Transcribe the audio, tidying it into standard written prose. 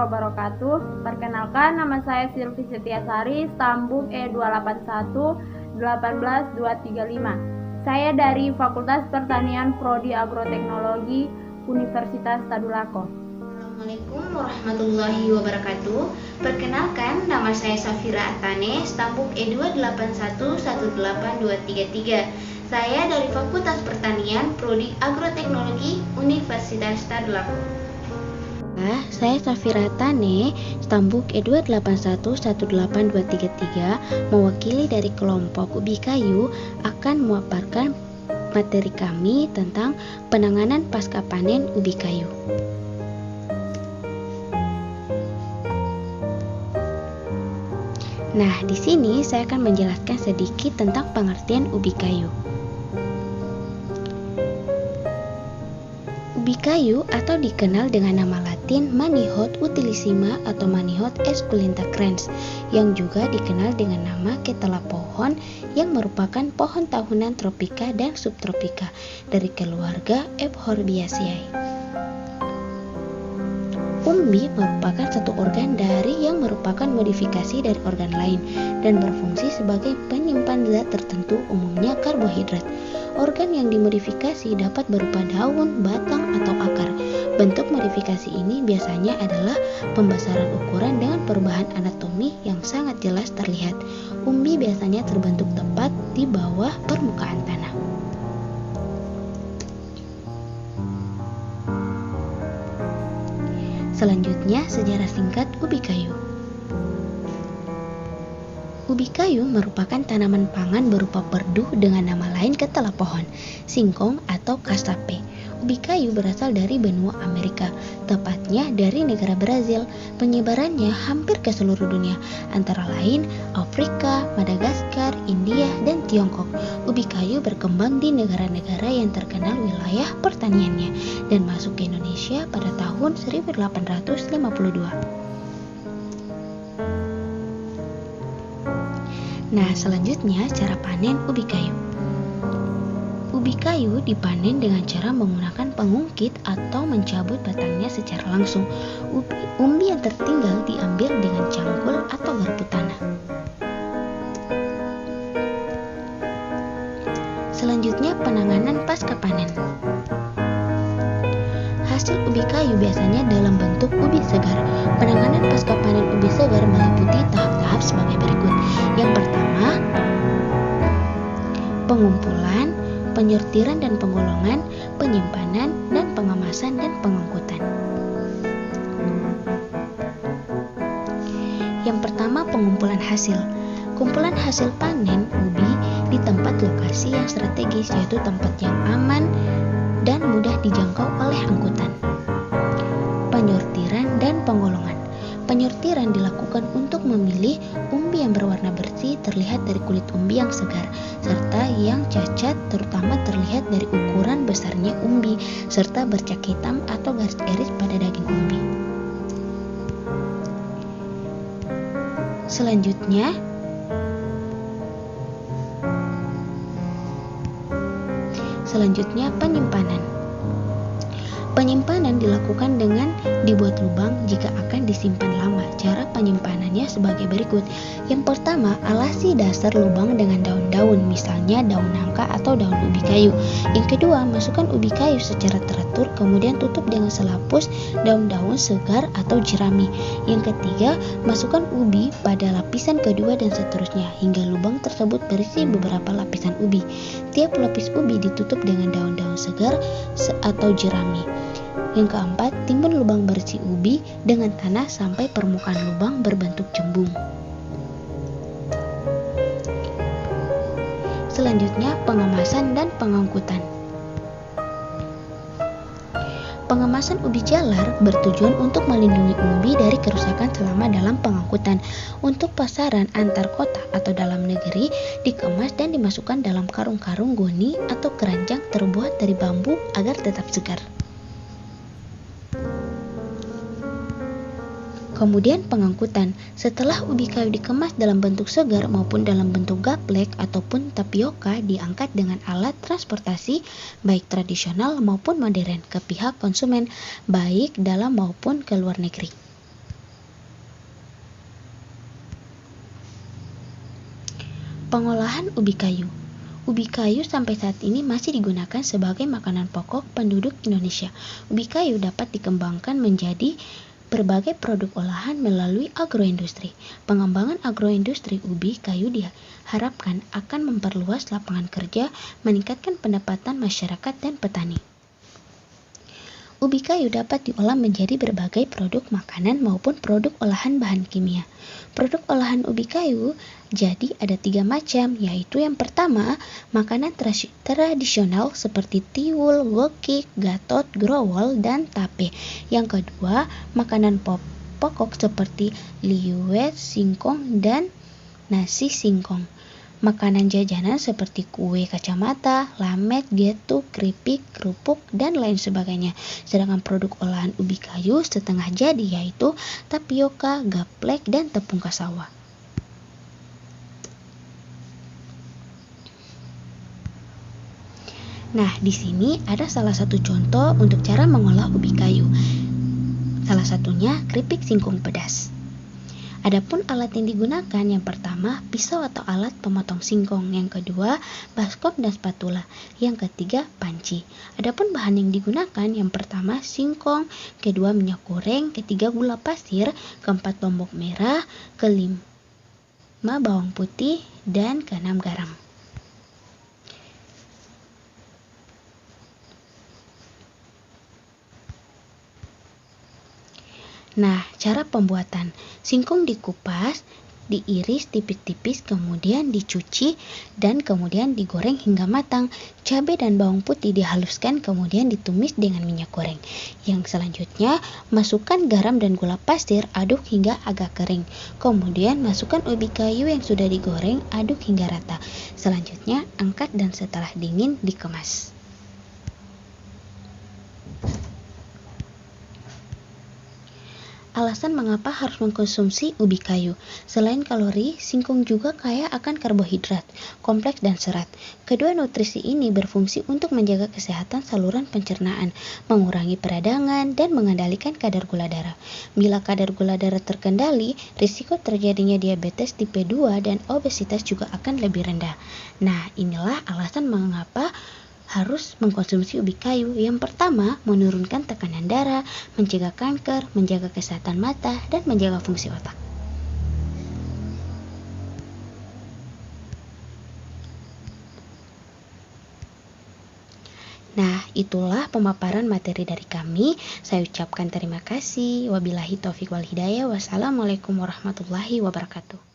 wabarakatuh. Perkenalkan, nama saya Silvi Setiasari, stambuk E281 18235. Saya dari Fakultas Pertanian Prodi Agroteknologi Universitas Tadulako. Assalamualaikum warahmatullahi wabarakatuh. Perkenalkan, nama saya Safira Atane, stambuk E281 18233. Saya dari Fakultas Pertanian Prodi Agroteknologi Universitas Tadulako. Saya Safira Tane, stambuk E281 18233, mewakili dari kelompok ubi kayu, akan memaparkan materi kami tentang penanganan pasca panen ubi kayu. Nah, di sini saya akan menjelaskan sedikit tentang pengertian ubi kayu. Ubi kayu atau dikenal dengan nama latin Manihot utilissima atau Manihot esculenta crens, yang juga dikenal dengan nama ketela pohon, yang merupakan pohon tahunan tropika dan subtropika dari keluarga Euphorbitaceae. Umbi merupakan satu organ dari yang merupakan modifikasi dari organ lain dan berfungsi sebagai penyimpan zat tertentu, umumnya karbohidrat. Organ yang dimodifikasi dapat berupa daun, batang, atau akar. Bentuk modifikasi ini biasanya adalah pembesaran ukuran dengan perubahan anatomi yang sangat jelas terlihat. Umbi biasanya terbentuk tepat di bawah permukaan tanah. Selanjutnya, sejarah singkat ubi kayu. Ubi kayu merupakan tanaman pangan berupa perdu dengan nama lain ketela pohon, singkong atau casape. Ubi kayu berasal dari benua Amerika, tepatnya dari negara Brazil. Penyebarannya hampir ke seluruh dunia, antara lain Afrika, Madagaskar, India, dan Tiongkok. Ubi kayu berkembang di negara-negara yang terkenal wilayah pertaniannya dan masuk ke Indonesia pada tahun 1852. Nah, selanjutnya cara panen ubi kayu. Ubi kayu dipanen dengan cara menggunakan pengungkit atau mencabut batangnya secara langsung. Umbi yang tertinggal diambil dengan cangkul atau garpu tanah. Selanjutnya, penanganan pasca panen. Hasil ubi kayu biasanya dalam bentuk ubi segar. Penanganan pasca panen ubi segar meliputi tahap-tahap sebagai berikut. Yang pertama, pengumpulan, penyortiran dan penggolongan, penyimpanan, dan pengemasan dan pengangkutan. Yang pertama, pengumpulan hasil. Kumpulan hasil panen ubi di tempat lokasi yang strategis, yaitu tempat yang aman dan mudah dijangkau oleh angkutan. Penyortiran dan penggolongan. Penyortiran dilakukan untuk memilih umbi yang berwarna bersih terlihat dari kulit umbi yang segar, serta yang cacat terutama terlihat dari ukuran besarnya umbi, serta bercak hitam atau garis-garis pada daging umbi. Selanjutnya, penyimpanan. Penyimpanan dilakukan dengan dibuat lubang jika akan disimpan lama. Cara penyimpanannya sebagai berikut. Yang pertama, alasi dasar lubang dengan daun-daun, misalnya daun nangka atau daun ubi kayu. Yang kedua, masukkan ubi kayu secara teratur, kemudian tutup dengan selapus daun-daun segar atau jerami. Yang ketiga, masukkan ubi pada lapisan kedua dan seterusnya, hingga lubang tersebut berisi beberapa lapisan ubi. Tiap lapis ubi ditutup dengan daun-daun segar atau jerami. Yang keempat, timbun lubang berisi ubi dengan tanah sampai permukaan lubang berbentuk cembung. Selanjutnya, pengemasan dan pengangkutan. Pengemasan ubi jalar bertujuan untuk melindungi umbi dari kerusakan selama dalam pengangkutan. Untuk pasaran antar kota atau dalam negeri, dikemas dan dimasukkan dalam karung-karung goni atau keranjang terbuat dari bambu agar tetap segar. Kemudian pengangkutan. Setelah ubi kayu dikemas dalam bentuk segar maupun dalam bentuk gaplek ataupun tapioka, diangkat dengan alat transportasi baik tradisional maupun modern ke pihak konsumen, baik dalam maupun ke luar negeri. Pengolahan ubi kayu. Ubi kayu sampai saat ini masih digunakan sebagai makanan pokok penduduk Indonesia. Ubi kayu dapat dikembangkan menjadi berbagai produk olahan melalui agroindustri. Pengembangan agroindustri ubi kayu diharapkan akan memperluas lapangan kerja, meningkatkan pendapatan masyarakat dan petani. Ubi kayu dapat diolah menjadi berbagai produk makanan maupun produk olahan bahan kimia. Produk olahan ubi kayu jadi ada 3 macam, yaitu yang pertama, makanan tradisional seperti tiwul, gokik, gatot, growol, dan tape. Yang kedua, makanan pokok seperti liwet, singkong, dan nasi singkong. Makanan jajanan seperti kue kacamata, lamet, getuk, keripik, kerupuk, dan lain sebagainya. Sedangkan produk olahan ubi kayu setengah jadi yaitu tapioka, gaplek, dan tepung kasawa. Nah, di sini ada salah satu contoh untuk cara mengolah ubi kayu. Salah satunya keripik singkong pedas. Adapun alat yang digunakan, yang pertama pisau atau alat pemotong singkong, yang kedua baskom dan spatula, yang ketiga panci. Adapun bahan yang digunakan, yang pertama singkong, kedua minyak goreng, ketiga gula pasir, keempat lombok merah, kelima bawang putih, dan keenam garam. Nah, cara pembuatan. Singkong dikupas, diiris tipis-tipis, kemudian dicuci, dan kemudian digoreng hingga matang. Cabai dan bawang putih dihaluskan, kemudian ditumis dengan minyak goreng. Yang selanjutnya, masukkan garam dan gula pasir, aduk hingga agak kering. Kemudian, masukkan ubi kayu yang sudah digoreng, aduk hingga rata. Selanjutnya, angkat dan setelah dingin, dikemas. Alasan mengapa harus mengkonsumsi ubi kayu. Selain kalori, singkong juga kaya akan karbohidrat, kompleks dan serat. Kedua nutrisi ini berfungsi untuk menjaga kesehatan saluran pencernaan, mengurangi peradangan, dan mengendalikan kadar gula darah. Bila kadar gula darah terkendali, risiko terjadinya diabetes tipe 2 dan obesitas juga akan lebih rendah. Nah, inilah alasan mengapa harus mengkonsumsi ubi kayu. Yang pertama, menurunkan tekanan darah, mencegah kanker, menjaga kesehatan mata, dan menjaga fungsi otak. Nah, itulah pemaparan materi dari kami. Saya ucapkan terima kasih. Wabillahi taufiq wal hidayah. Wassalamualaikum warahmatullahi wabarakatuh.